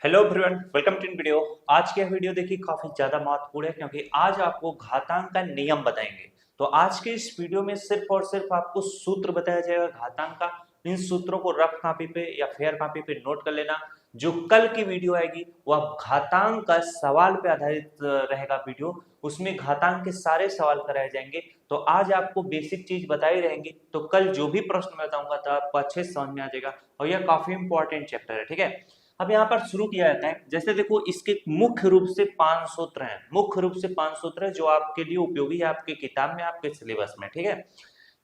Hello everyone, welcome to in video. आज के video देखिए काफी ज्यादा महत्वपूर्ण है क्योंकि आज आपको घातांक का नियम बताएंगे। तो आज के इस वीडियो में सिर्फ और सिर्फ आपको सूत्र बताया जाएगा घातांक का। इन सूत्रों को रफ कॉपी पे या फेयर कॉपी पे नोट कर लेना। जो कल की वीडियो आएगी वह घातांक का सवाल पे आधारित रहेगा वीडियो। उसमें घातांक के सारे सवाल कराए जाएंगे। तो आज आपको बेसिक चीज बताई रहेंगी, तो कल जो भी प्रश्न मैं बताऊंगा तो आपको अच्छे से समझ में आ जाएगा और यह काफी इंपॉर्टेंट चैप्टर है। ठीक है, अब यहाँ पर शुरू किया जाता है। जैसे देखो, इसके मुख्य रूप से 5 सूत्र हैं, मुख्य रूप से 5 सूत्र है जो आपके लिए उपयोगी है, आपके किताब में, आपके सिलेबस में। ठीक है,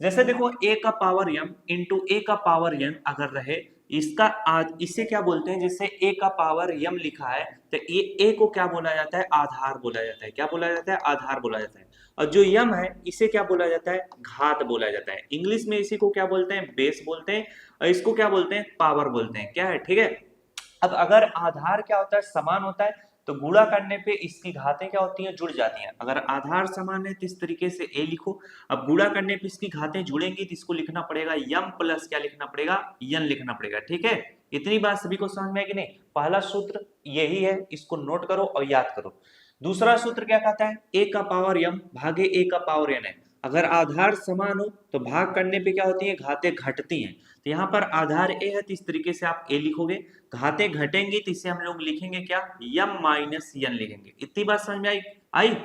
जैसे देखो a का पावर m इंटू a का पावर n अगर रहे, इसका आज इसे क्या बोलते हैं? जैसे a का पावर m लिखा है तो a को क्या बोला जाता है? आधार बोला जाता है। क्या बोला जाता है? आधार बोला जाता है। और जो m है इसे क्या बोला जाता है? घात बोला जाता है। इंग्लिश में इसी को क्या बोलते हैं? बेस बोलते हैं। और इसको क्या बोलते हैं? पावर बोलते हैं। क्या है? ठीक है, अब अगर आधार क्या होता है? समान होता है, तो गुणा करने पे इसकी घातें क्या होती हैं? जुड़ जाती हैं। अगर आधार समान है तो इस तरीके से a लिखो। अब गुणा करने पे इसकी घातें जुड़ेंगी तो इसको लिखना पड़ेगा m प्लस क्या लिखना पड़ेगा? n लिखना पड़ेगा। ठीक है, इतनी बात सभी को समझ में है कि नहीं? पहला सूत्र यही है, इसको नोट करो और याद करो। दूसरा सूत्र क्या कहता है? a का पावर m भागे a का पावर n है। अगर आधार समान हो तो भाग करने पे क्या होती है? घातें घटती हैं। तो यहाँ पर आधार a है तो इस तरीके से आप a लिखोगे। घातें घटेंगी तो इसे हम लोग लिखेंगे क्या? m माइनस n लिखेंगे। इतनी बात समझ में आई?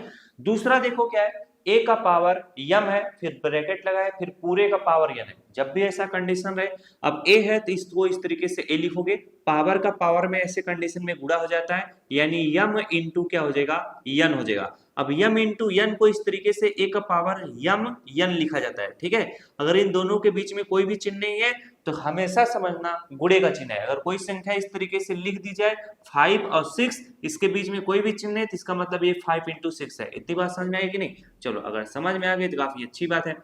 दूसरा देखो क्या है? a का पावर m है, फिर ब्रैकेट लगाए, फिर पूरे का पावर n है। जब भी ऐसा कंडीशन रहे, अब a है तो इसको इस तरीके से a लिखोगे। पावर का पावर में ऐसे कंडीशन में गुणा हो जाता है, यानी m इंटू क्या हो जाएगा? n हो जाएगा। अब m इंटू n को इस तरीके से a का पावर m n लिखा जाता है। ठीक है, अगर इन दोनों के बीच में कोई भी चिन्ह नहीं है तो हमेशा समझना गुणे का चिन्ह है। अगर कोई संख्या इस तरीके से लिख दी जाए 5 और 6, इसके बीच में कोई भी चिन्ह है तो इसका मतलब ये 5 इंटू 6 है। इतनी बात समझ में आई कि नहीं? चलो, अगर समझ में आ गई तो काफी अच्छी बात है।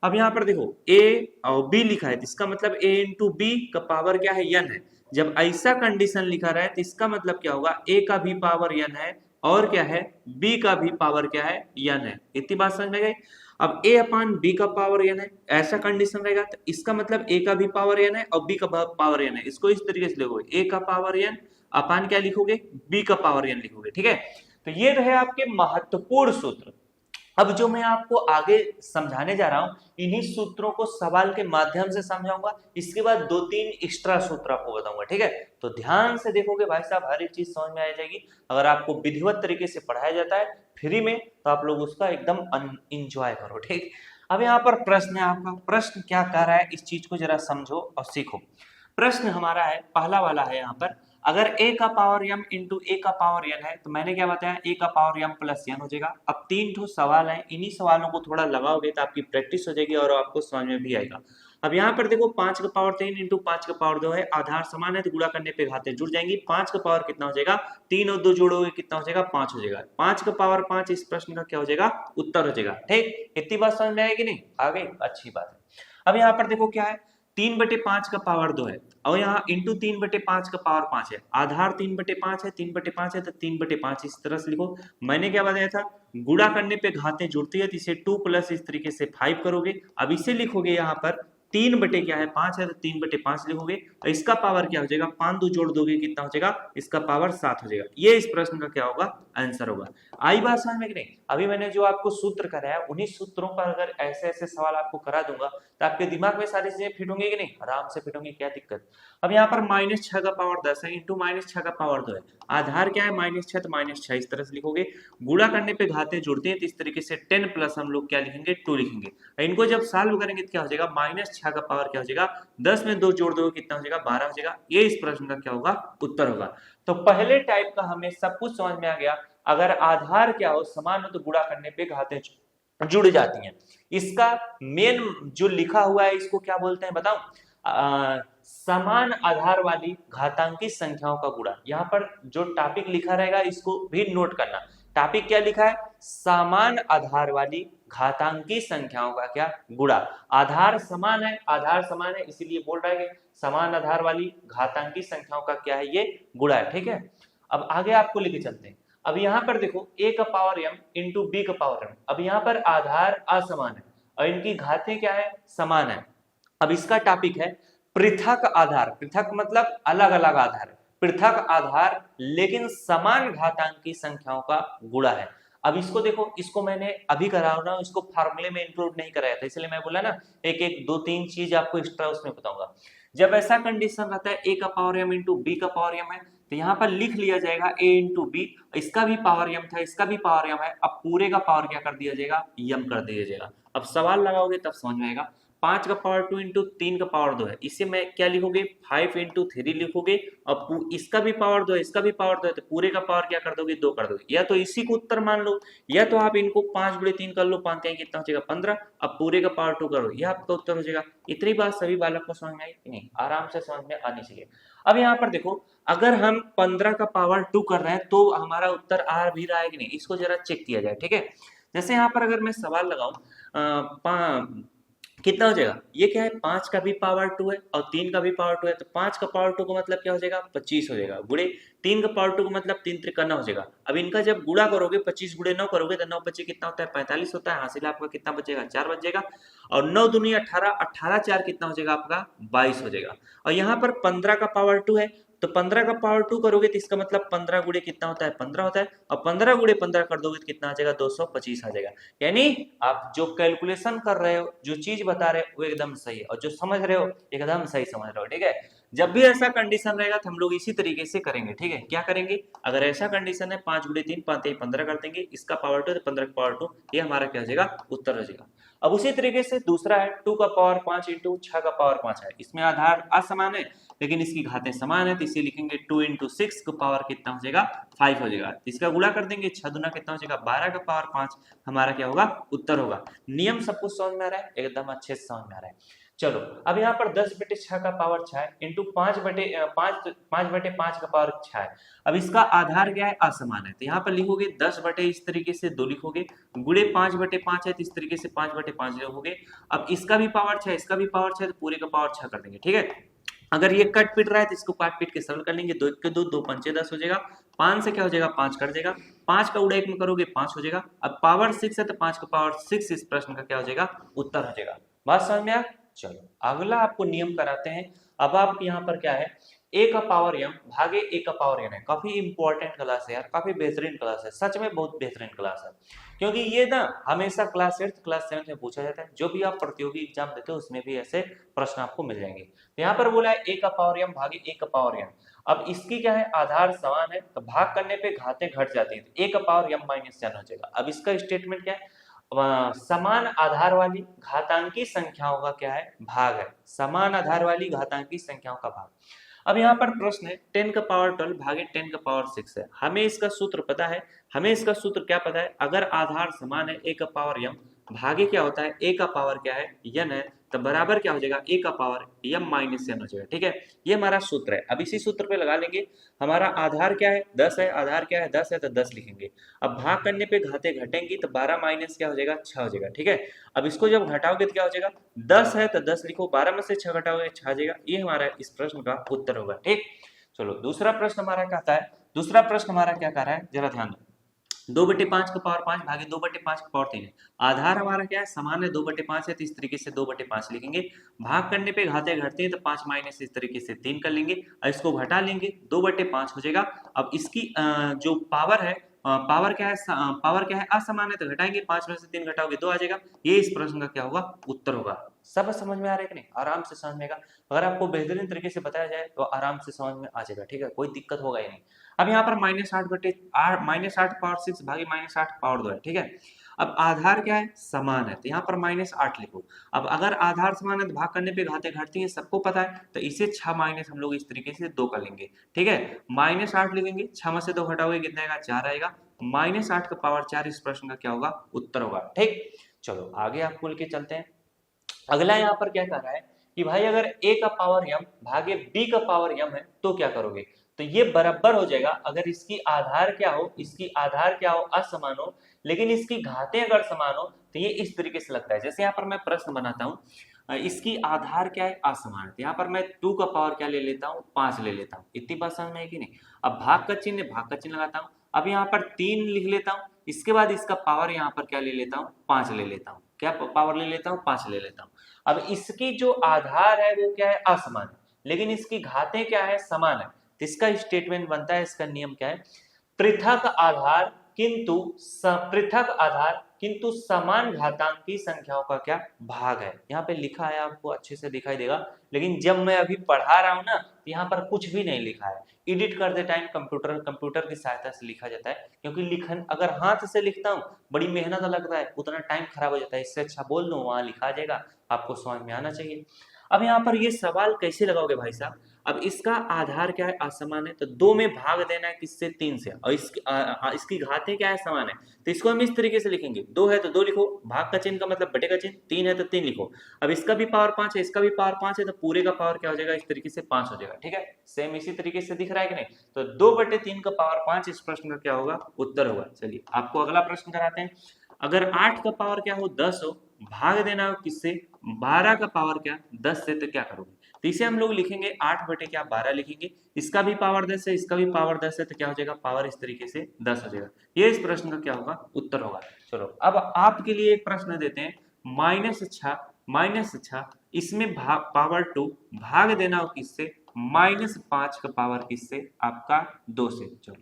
अब यहाँ पर देखो a और b लिखा है तो इसका मतलब a इंटू बी का पावर क्या है? n है। जब ऐसा कंडीशन लिखा रहा है तो इसका मतलब क्या होगा? a का भी पावर n है और क्या है? b का भी पावर क्या है? n है। इतनी बात समझ में गई? अब a अपान b का पावर n है, ऐसा कंडीशन रहेगा तो इसका मतलब a का भी पावर n है और b का पावर n है। इसको इस तरीके से लिखोगे, a का पावर n अपान क्या लिखोगे? b का पावर n लिखोगे। ठीक है, तो ये रहे आपके महत्वपूर्ण सूत्र। अब जो मैं आपको आगे समझाने जा रहा हूं, इन्हीं सूत्रों को सवाल के माध्यम से समझाऊंगा। इसके बाद 2-3 एक्स्ट्रा सूत्र आपको बताऊंगा। ठीक है, तो ध्यान से देखोगे भाई साहब, हर एक चीज समझ में आ जाएगी। अगर आपको विधिवत तरीके से पढ़ाया जाता है फ्री में तो आप लोग उसका एकदम इंजॉय करो। ठीक, अब यहाँ पर प्रश्न है आपका। प्रश्न क्या कह रहा है, इस चीज को जरा समझो और सीखो। प्रश्न हमारा है, पहला वाला है यहाँ पर, अगर a का पावर m इंटू a का पावर n है तो मैंने क्या बताया? a का पावर m प्लस n हो जाएगा। अब 3 ठो सवाल है, इन्हीं सवालों को थोड़ा लगाओगे तो आपकी प्रैक्टिस हो जाएगी और आपको समझ में भी आएगा। अब यहाँ पर देखो, 5 का पावर 3 इंटू 5 का पावर 2 है, आधार समान है तो गुणा करने पे घातें जुड़ जाएंगी। 5 का पावर कितना हो जाएगा? 3 और 2 जोड़ोगे कितना हो जाएगा? 5 हो जाएगा। 5 का पावर 5 इस प्रश्न का क्या हो जाएगा? उत्तर हो जाएगा। ठीक, इतनी बात समझ में आएगी नहीं? आ गई? अच्छी बात है। अब यहाँ पर देखो क्या है, 3/5 का पावर 2 है और यहाँ इंटू 3/5 का पावर 5 है। आधार 3/5 है, 3/5 है तो 3/5 इस तरह से लिखो। मैंने क्या बताया था? गुणा करने पे घातें जुड़ती है तो इसे 2 प्लस इस तरीके से 5 करोगे। अब इसे लिखोगे यहाँ पर 3 बटे क्या है? 5 है तो 3/5 लिखोगे और इसका पावर क्या हो जाएगा? 5 2 जोड़ दोगे कितना हो जाएगा? इसका पावर 7 हो जाएगा। ये इस प्रश्न का क्या होगा? आंसर होगा। आई बात समझ में कि नहीं? अभी मैंने जो आपको सूत्र कराया, उन्हीं सूत्रों पर अगर ऐसे ऐसे सवाल आपको करा दूंगा तो आपके दिमाग में सारी चीजें फिट होंगी कि नहीं? आराम से फिट होंगी, क्या दिक्कत? अब यहाँ पर -6 का पावर 10 है इंटू -6 का पावर 2 है। आधार क्या है? -6 तो -6 इस तरह से लिखोगे। गुणा करने पे घातें जुड़ती हैं तो इस तरीके से 10 प्लस हम लोग क्या लिखेंगे? 2 लिखेंगे। इनको जब सॉल्व करेंगे तो क्या हो जाएगा? -6 का पावर क्या हो जाएगा? 10 में 2 जोड़ दोगे कितना हो जाएगा? 12 हो जाएगा। ये इस प्रश्न का क्या होगा? उत्तर होगा। तो पहले टाइप का हमें सब कुछ समझ में आ गया। अगर आधार क्या हो? समान हो तो गुणा करने पे घातें जुड़ जाती हैं। इसका मेन जो लिखा हुआ है इसको क्या बोलते हैं बताओ? समान आधार वाली घातांकी संख्याओं का गुणा। यहाँ पर जो टॉपिक लिखा रहेगा इसको भी नोट करना। टॉपिक क्या लिखा है? समान आधार वाली घातांकी संख्याओं का क्या? गुणा। आधार समान है, आधार समान है इसीलिए बोल रहा है समान आधार वाली घातांकी संख्याओं का क्या है? ये गुणा है। ठीक है, अब आगे आपको लेके चलते हैं। अब यहाँ पर देखो, a का पावर m इंटू बी का पावर m। अब यहाँ पर आधार असमान है और इनकी घातें क्या है? समान है। अब इसका टॉपिक है पृथक आधार। पृथक मतलब अलग अलग आधार, पृथक आधार लेकिन समान घातांक की संख्याओं का गुणा है। अब इसको देखो, इसको मैंने अभी करा रहा हूं, इसको फार्मूले में इंक्लूड नहीं कराया था, इसलिए मैं बोला ना एक एक दो तीन चीज आपको एक्स्ट्रा उसमें बताऊंगा। जब ऐसा कंडीशन रहता है a का पावर m इंटू बी का पावर m है, तो यहाँ पर लिख लिया जाएगा a इंटू बी, इसका भी पावर m था, इसका भी पावर m है, अब पूरे का पावर क्या कर दिया जाएगा, m कर दिया जाएगा। अब सवाल लगाओगे तब समझ में आएगा। 5 का पावर 2 इंटू 3 का पावर 2 है, इसे मैं क्या लिखोगे 5 इंटू 3 लिखोगे, अब इसका भी पावर 2 है, इसका भी पावर 2 है, तो पूरे का पावर क्या कर दोगे 2 कर दोगे, या तो इसी को उत्तर मान लो, या तो आप इनको 5 बड़े 3 कर लो, 5 का कितना हो जाएगा 15, अब पूरे का पावर 2 करो, यह आपका उत्तर हो जाएगा। इतनी बात सभी बालक को समझ में आई नहीं, आराम से समझ में आनी चाहिए। अब यहाँ पर देखो, अगर हम 15 का पावर 2 कर रहे हैं तो हमारा उत्तर आ भी रहा है कि नहीं, इसको जरा चेक किया जाए, ठीक है। जैसे यहाँ पर अगर मैं सवाल लगाऊं, कितना हो जाएगा, ये क्या है 5 का भी पावर 2 है और 3 का भी पावर 2 है, तो 5 का पावर 2 का मतलब क्या हो जाएगा 25 हो जाएगा, गुणे 3 का पावर 2 का मतलब 3 त्रिका 9 हो जाएगा। अब इनका जब गुणा करोगे 25 गुणे 9 करोगे तो 9 25 कितना होता है 45 होता है, हासिल आपका कितना बचेगा 4 बच जाएगा, और 9 दूनी 18, 18 4 कितना हो जाएगा आपका 22 हो जाएगा। और यहाँ पर 15 का पावर 2 है, तो 15 का पावर 2 करोगे तो इसका मतलब 15 गुणे कितना होता है 15 होता है, और 15 गुणे 15 कर दोगे तो कितना आ जाएगा 225 आ जाएगा। यानी आप जो कैलकुलेशन कर रहे हो, जो चीज बता रहे हो वो एकदम सही है, और जो समझ रहे हो एकदम सही समझ रहे हो, ठीक है। जब भी ऐसा कंडीशन रहेगा तो हम लोग इसी तरीके से करेंगे, ठीक है। क्या करेंगे, अगर ऐसा कंडीशन है 5 गुणे 3 5 15 कर देंगे, इसका पावर 2 तो 15 का पावर 2, ये हमारा क्या हो जाएगा उत्तर हो जाएगा। अब उसी तरीके से दूसरा है 2 का पावर 5 इंटू 6 का पावर 5 है, इसमें आधार असमान है लेकिन इसकी घातें समान है, तो इसे लिखेंगे 2 इंटू 6 का पावर कितना हो जाएगा 5 हो जाएगा, इसका गुणा कर देंगे 6 दूना कितना हो जाएगा 12 का पावर 5, हमारा क्या होगा उत्तर होगा। नियम सब कुछ समझ में आ रहा है, एकदम अच्छे से समझ में आ रहा है। चलो अब यहाँ पर 10 बटे 6 का पावर 6 है इंटू 5 बटे 5 का पावर 6 है। अब इसका आधार क्या है असमान है, तो यहाँ पर लिखोगे 10 बटे इस तरीके से 2 लिखोगे, गुणे 5 बटे 5 है तो इस तरीके से 5 बटे 5 लिखोगे। अब इसका भी पावर 6 इसका भी पावर 6 तो पूरे का पावर 6 कर देंगे, ठीक है। अगर ये कट पीट रहा है तो इसको काट पीट के सरल कर लेंगे, 2 के 2 2 पंचे 10 हो जाएगा, 5 से क्या हो जाएगा 5 कट जाएगा, 5 का उड़ा 1 में करोगे 5 हो जाएगा। अब पावर 6 है तो 5 का पावर 6 इस प्रश्न का क्या हो जाएगा उत्तर हो जाएगा। बात समझ में आया। चलो अगला आपको नियम कराते हैं। अब आप यहाँ पर क्या है a का पावर m भागे a का पावर n है, काफी इंपॉर्टेंट क्लास है यार, काफी बेहतरीन क्लास है, सच में बहुत बेहतरीन क्लास है, क्योंकि ये ना हमेशा क्लास 8 क्लास 7 में पूछा जाता है, जो भी आप प्रतियोगी एग्जाम देते हो उसमें भी ऐसे प्रश्न आपको मिल जाएंगे। तो यहाँ पर बोला है a का पावर m भागे a का पावर n, अब इसकी क्या है आधार समान है तो भाग करने पे घातें घट जाती है, तो a का पावर m माइनस n हो जाएगा। अब इसका स्टेटमेंट क्या है, समान आधार वाली घातांकी संख्याओं का क्या है भाग है, समान आधार वाली घातांकी संख्याओं का भाग। अब यहाँ पर प्रश्न है 10 का पावर 12 भागे 10 का पावर 6 है, हमें इसका सूत्र पता है, हमें इसका सूत्र क्या पता है, अगर आधार समान है a का पावर m भागे क्या होता है a का पावर क्या है n है, तो बराबर क्या हो जाएगा a का पावर m माइनस n हो जाएगा, ठीक है। ये हमारा सूत्र है। अब इसी सूत्र पे लगा लेंगे, हमारा आधार क्या है 10 है, आधार क्या है 10 है तो 10 लिखेंगे। अब भाग करने पे घातें घटेंगी तो 12 माइनस क्या हो जाएगा 6 हो जाएगा, ठीक है। अब इसको जब घटाओगे तो क्या हो जाएगा 10 है तो 10 लिखो, 12 में से 6 घटाओगे 6 आ जाएगा, ये हमारा इस प्रश्न का उत्तर होगा, ठीक। चलो दूसरा प्रश्न हमारा क्या आता है, दूसरा प्रश्न हमारा क्या कर रहा है जरा ध्यान दो, 2 बटे 5 का पावर 5 भागे 2 बटे 5 का पावर 3 है, आधार हमारा क्या है समान है 2 बटे 5 है तो इस तरीके से 2 बटे 5 लिखेंगे, भाग करने पे घाते घटते हैं तो 5 माइनस इस तरीके से 3 कर लेंगे और इसको घटा लेंगे 2 बटे 5 हो जाएगा। अब इसकी जो पावर है पावर क्या है असमान है तो घटाएंगे, 5 में से 3 घटाओगे 2 आ जाएगा, ये इस प्रश्न का क्या होगा उत्तर होगा। सब समझ में आ रहा है कि नहीं, आराम से समझ में आएगा, अगर आपको बेहतरीन तरीके से बताया जाए तो आराम से समझ में आ जाएगा, ठीक है, कोई दिक्कत होगा ही नहीं। अब यहाँ पर -8 बटे -8 पावर 6 भागे -8 पावर 2 है, ठीक है। अब आधार क्या है समान है तो यहाँ पर -8 लिखो। अब अगर आधार समान है तो भाग करने पे घातें घटती है, सबको पता है, तो इसे 6 माइनस हम लोग इस तरीके से 2 कर लेंगे, ठीक है। -8 लिखेंगे, 6 में से 2 घटाओगे कितना आएगा 4 आएगा, -8 का पावर 4 इस प्रश्न का क्या होगा उत्तर होगा, ठीक। चलो आगे आप खोल के चलते हैं। अगला यहाँ पर क्या कर रहा है कि भाई अगर a का पावर m भागे b का पावर m है तो क्या करोगे, तो ये बराबर हो जाएगा, अगर इसकी आधार क्या हो असमान हो लेकिन इसकी घातें अगर समान हो तो ये इस तरीके से लगता है। जैसे यहाँ पर मैं प्रश्न बनाता हूँ, इसकी आधार क्या है असमान है, यहाँ पर मैं 2 का पावर क्या ले लेता हूँ 5 ले लेता हूँ, इतनी बात समझ में है कि नहीं। अब भाग का चिन्ह लगाता हूँ, अब यहाँ पर 3 लिख लेता हूँ, इसके बाद इसका पावर यहाँ पर क्या ले लेता हूँ 5 ले लेता हूँ, क्या पावर ले लेता हूँ 5 ले लेता हूँ। अब इसकी जो आधार है वो क्या है असमान है लेकिन इसकी घातें क्या है समान है, तो इसका स्टेटमेंट बनता है, इसका नियम क्या है, पृथक आधार किंतु समान घातांक की संख्याओं का क्या भाग है। यहाँ पे लिखा है, आपको अच्छे से दिखाई देगा, लेकिन जब मैं अभी पढ़ा रहा हूँ ना तो यहाँ पर कुछ भी नहीं लिखा है। एडिट करते टाइम कंप्यूटर की सहायता से लिखा जाता है, क्योंकि लिखन अगर हाथ से लिखता हूँ बड़ी मेहनत लगता है, उतना टाइम खराब हो जाता है। इससे अच्छा बोल दूं, वहां लिखा जाएगा, आपको समझ में आना चाहिए। अब यहाँ पर ये सवाल कैसे लगाओगे भाई साहब, अब इसका आधार क्या है, असमान है, तो 2 में भाग देना है किससे, 3 से, और इसकी घातें क्या है, समान है, तो इसको हम इस तरीके से लिखेंगे, 2 है तो 2 लिखो, भाग का चिन्ह का मतलब बटे का चिन्ह, 3 है तो 3 लिखो। अब इसका भी पावर 5 है, इसका भी पावर 5 है, तो पूरे का पावर क्या हो जाएगा, इस तरीके से 5 हो जाएगा। ठीक है, सेम इसी तरीके से दिख रहा है कि नहीं, तो 2/3 का पावर 5 इस प्रश्न का क्या होगा, उत्तर होगा। चलिए आपको अगला प्रश्न कराते हैं। अगर 8 का पावर क्या हो, 10 हो, भाग देना हो किससे, 12 का पावर क्या 10 से, तो क्या करोगे, तो इसे हम लोग लिखेंगे 8/12 लिखेंगे, इसका भी पावर 10 है, इसका भी पावर 10 है, तो क्या हो जाएगा, पावर इस तरीके से 10 हो जाएगा। ये इस प्रश्न का क्या होगा, उत्तर होगा। चलो अब आपके लिए एक प्रश्न देते हैं, -6 इसमें पावर 2 भाग देना हो किससे, -5 का पावर किससे, आपका 2 से। चलो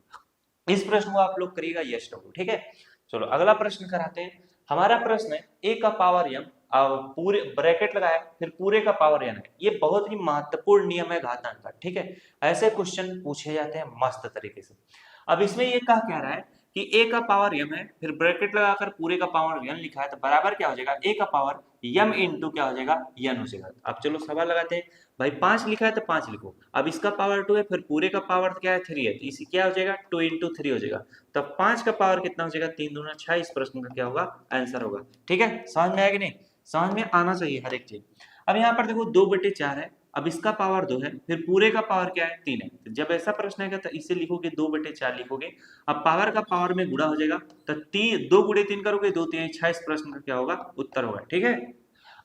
इस प्रश्न को आप लोग करिएगा यस नो, ठीक है। चलो अगला प्रश्न कराते हैं। हमारा प्रश्न है a का पावर m, पूरे ब्रैकेट लगाया, फिर पूरे का पावर n है। ये बहुत ही महत्वपूर्ण नियम है घातांक का, ठीक है। ऐसे क्वेश्चन पूछे जाते हैं मस्त तरीके से। अब इसमें ये कह रहा है कि a का पावर m है, फिर ब्रैकेट लगाकर पूरे का पावर n लिखा है, तो बराबर क्या हो जाएगा, a का पावर m इंटू क्या हो जाएगा, n हो जाएगा। अब चलो सवाल लगाते हैं, भाई 5 लिखा है तो 5 लिखो, अब इसका पावर 2 है, फिर पूरे का पावर क्या है 3 है, तो इसी क्या हो जाएगा 2 इंटू 3 हो जाएगा, तब 5 का पावर कितना हो जाएगा, 3 दूना 6। इस प्रश्न का क्या होगा, आंसर होगा। ठीक है, समझ में आया कि नहीं, समझ में आना चाहिए हर एक चीज। अब यहाँ पर देखो 2/4 है, अब इसका पावर 2 है, फिर पूरे का पावर क्या है 3 है, तो जब ऐसा प्रश्न आएगा तो इसे लिखोगे 2/4 लिखोगे, अब पावर का पावर में गुणा हो जाएगा, तो 2 × 3 करोगे, 2 3 6। इस प्रश्न का क्या होगा, उत्तर होगा। ठीक है,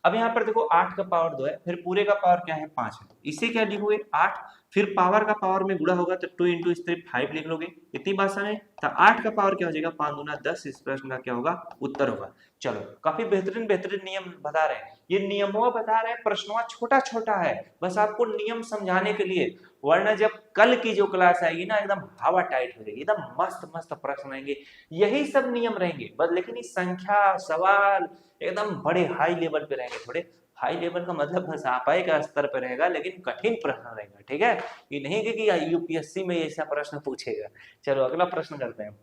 अब यहाँ पर देखो 8 का पावर 2 है, फिर पूरे का पावर क्या है 5 है, इसे क्या लिखोगे 8, फिर पावर का पावर में गुणा होगा तो 2 इंटू 5 लिख लोगे, इतनी बात समझ। तो 8 का पावर क्या हो जाएगा, 5 दूना 10। इस प्रश्न का क्या होगा, उत्तर होगा। चलो काफी बेहतरीन नियम बता रहे हैं, ये नियमों बता रहे हैं, प्रश्नों छोटा छोटा है, बस आपको नियम समझाने के लिए, वरना जब कल की जो क्लास आएगी ना एकदम हवा टाइट हो जाएगी, एकदम मस्त मस्त प्रश्न आएंगे, यही सब नियम रहेंगे बस, लेकिन इस संख्या सवाल एकदम बड़े हाई लेवल पे रहेंगे। थोड़े हाई लेवल का मतलब बस आपाई का स्तर पे रहेगा, लेकिन कठिन प्रश्न रहेगा। ठीक है, ये नहीं कि यूपीएससी में ऐसा प्रश्न पूछेगा। चलो अगला प्रश्न करते हैं।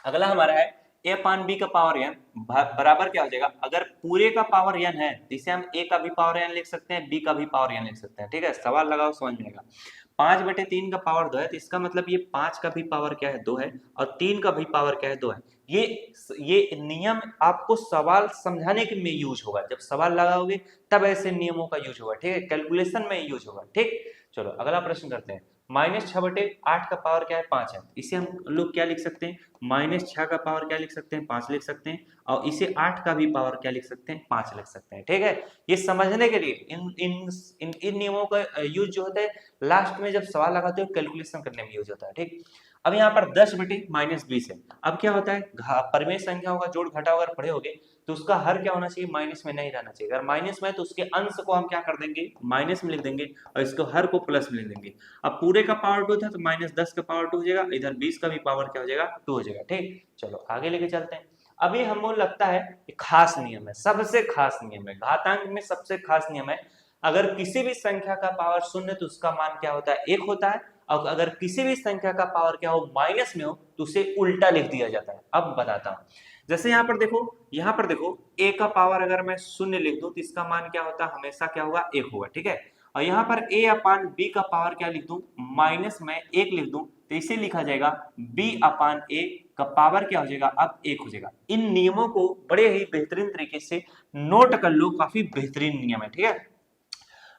अगला हमारा है a/b का पावर n बराबर क्या हो जाएगा, अगर पूरे का पावर n है तो इसे हम a का भी पावर n लिख सकते हैं, b का भी पावर n लिख सकते हैं। ठीक है, सवाल लगाओ समझ में आएगा। 5/3 का पावर 2 है, तो इसका मतलब ये 5 का भी पावर क्या है 2 है, और 3 का भी पावर क्या है 2 है। ये नियम आपको सवाल समझाने के में यूज होगा, जब सवाल लगाओगे तब ऐसे नियमों का यूज होगा। ठीक है, कैलकुलेशन में यूज होगा। ठीक, चलो अगला प्रश्न करते हैं। -6/8 का पावर क्या है 5 है, इसे हम लोग क्या लिख सकते हैं, -6 का पावर क्या लिख सकते हैं 5 लिख सकते हैं, और इसे 8 का भी पावर क्या लिख सकते हैं 5 लिख सकते हैं। ठीक है, ये समझने के लिए इन नियमों का यूज जो होता है लास्ट में जब सवाल लगाते हो कैलकुलेशन करने में यूज होता है। ठीक, अब यहाँ पर 10/-20 है, अब क्या होता है परिमेय संख्याओं का जोड़ घटाव अगर पढ़े होगे तो उसका हर क्या होना चाहिए, माइनस में नहीं रहना चाहिए। अगर माइनस में है तो उसके अंश को हम क्या कर देंगे, माइनस में लिख देंगे, और इसको हर को प्लस में लिख देंगे। अब पूरे का पावर 2 था तो -10 का पावर 2 हो जाएगा, इधर 20 का भी पावर क्या हो जाएगा 2 हो जाएगा। ठीक, चलो आगे लेके चलते हैं। अभी हमको लगता है खास नियम है, सबसे खास नियम है घातांक में, सबसे खास नियम है, अगर किसी भी संख्या का पावर 0 तो उसका मान क्या होता है 1 होता है, और अगर किसी भी संख्या का पावर क्या हो माइनस में हो तो उसे उल्टा लिख दिया जाता है। अब बताता हूं, जैसे यहाँ पर देखो a का पावर अगर मैं 0 लिख दूं तो इसका मान क्या होता है, हमेशा क्या होगा 1 होगा। ठीक है, और यहाँ पर a/b का पावर क्या लिख दूं, माइनस में 1 लिख दूं तो इसे लिखा जाएगा b/a का पावर क्या हो जाएगा, अब 1 हो जाएगा। इन नियमों को बड़े ही बेहतरीन तरीके से नोट कर लो, काफी बेहतरीन नियम है। ठीक है,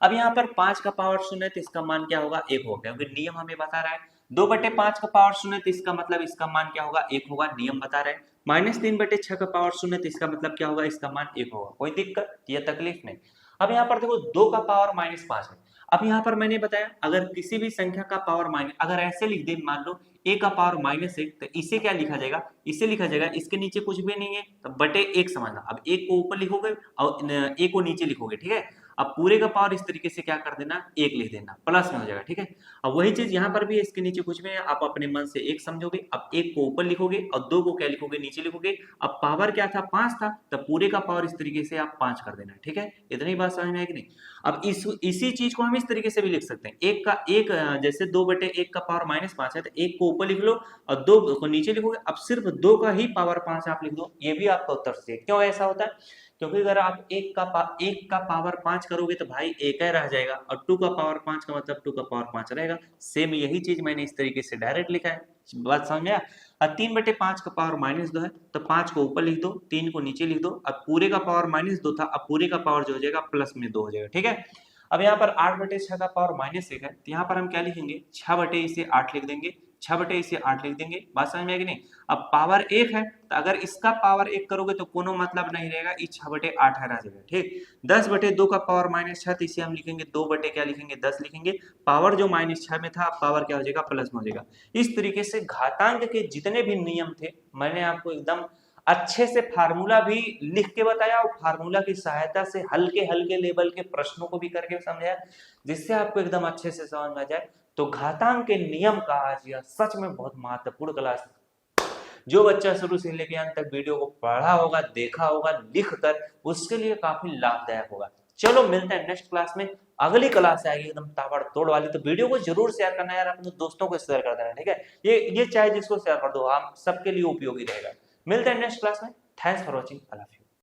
अब यहाँ पर 5 का पावर 0 है तो इसका मान क्या होगा 1 होगा, क्योंकि नियम हमें बता रहा है। 2/5 का पावर 0 है तो इसका मतलब इसका मान क्या होगा 1 होगा, नियम बता रहे हैं। -3/6 का पावर 0 है तो इसका मतलब क्या होगा, इसका मान 1 होगा। कोई दिक्कत या तकलीफ नहीं। अब यहाँ पर देखो 2 का पावर -5 है, अब यहाँ पर मैंने बताया अगर किसी भी संख्या का पावर माइनस, अगर ऐसे लिख दे मान लो a का पावर -1 तो इसे क्या लिखा जाएगा, इसे लिखा जाएगा, इसके नीचे कुछ भी नहीं है तो बटे 1 समझना। अब 1 को ऊपर लिखोगे और a को नीचे लिखोगे। ठीक है, अब पूरे का पावर इस तरीके से क्या कर देना, एक लिख देना, प्लस में हो जाएगा। ठीक है, अब वही चीज यहाँ पर भी है, इसके नीचे कुछ भी है, आप अपने मन से एक समझोगे। अब एक को ऊपर लिखोगे और दो को क्या लिखोगे, नीचे लिखोगे। अब पावर क्या था, 5 था, तो पूरे का पावर इस तरीके से आप 5 कर देना। ठीक है, इतनी बात समझ में है कि नहीं। अब इसी चीज को हम इस तरीके से भी लिख सकते हैं, एक का एक जैसे 2/1 का पावर -5 है, तो एक को ऊपर लिख लो और दो को नीचे लिखोगे। अब सिर्फ दो का ही पावर 5 आप लिख दो, ये भी आपका उत्तर सही है। क्यों ऐसा होता है, क्योंकि अगर आप एक का पावर 5 करोगे तो भाई एक ही रह जाएगा, और 2 का पावर 5 का मतलब 2 का पावर 5 रहेगा। सेम यही चीज मैंने इस तरीके से डायरेक्ट लिखा है, बात समझ में आया। अब 3/5 का पावर -2 है, तो 5 को ऊपर लिख दो, 3 को नीचे लिख दो। अब पूरे का पावर -2 था, अब पूरे का पावर जो हो जाएगा प्लस में 2 हो जाएगा। ठीक है, अब यहाँ पर 8/6 का पावर -1 है, तो यहाँ पर हम क्या लिखेंगे, 6/8 लिख देंगे, 6/8 लिख देंगे। बात समझ में है कि नहीं। अब पावर 1 है, तो अगर इसका पावर 1 करोगे तो कोनो मतलब नहीं रहेगा, ये 6/8 रह जाएगा। ठीक, 10/2 का पावर -6, तो इसे हम लिखेंगे 2 बटे क्या लिखेंगे, 10 लिखेंगे। पावर जो -6 में था, पावर क्या हो जाएगा, प्लस में हो जाएगा। इस तरीके से घातांक के जितने भी नियम थे, मैंने आपको एकदम अच्छे से फार्मूला भी लिख के बताया, और फार्मूला की सहायता से हल्के हल्के लेवल के प्रश्नों को भी करके समझाया, जिससे आपको एकदम अच्छे से समझ में आ जाए। तो घातांक के नियम का आज यह सच में बहुत महत्वपूर्ण क्लास, जो बच्चा शुरू से लेकर अंत तक वीडियो को पढ़ा होगा, देखा होगा, लिख कर, उसके लिए काफी लाभदायक होगा। चलो मिलते हैं नेक्स्ट क्लास में, अगली क्लास आएगी एकदम ताबड़तोड़ वाली। तो वीडियो को जरूर शेयर करना यार, अपने दोस्तों को शेयर कर देना। ठीक है, ये चाहे जिसको शेयर कर दो, हम सबके लिए उपयोगी रहेगा। मिलते हैं नेक्स्ट क्लास में। Thanks for watching, I love you.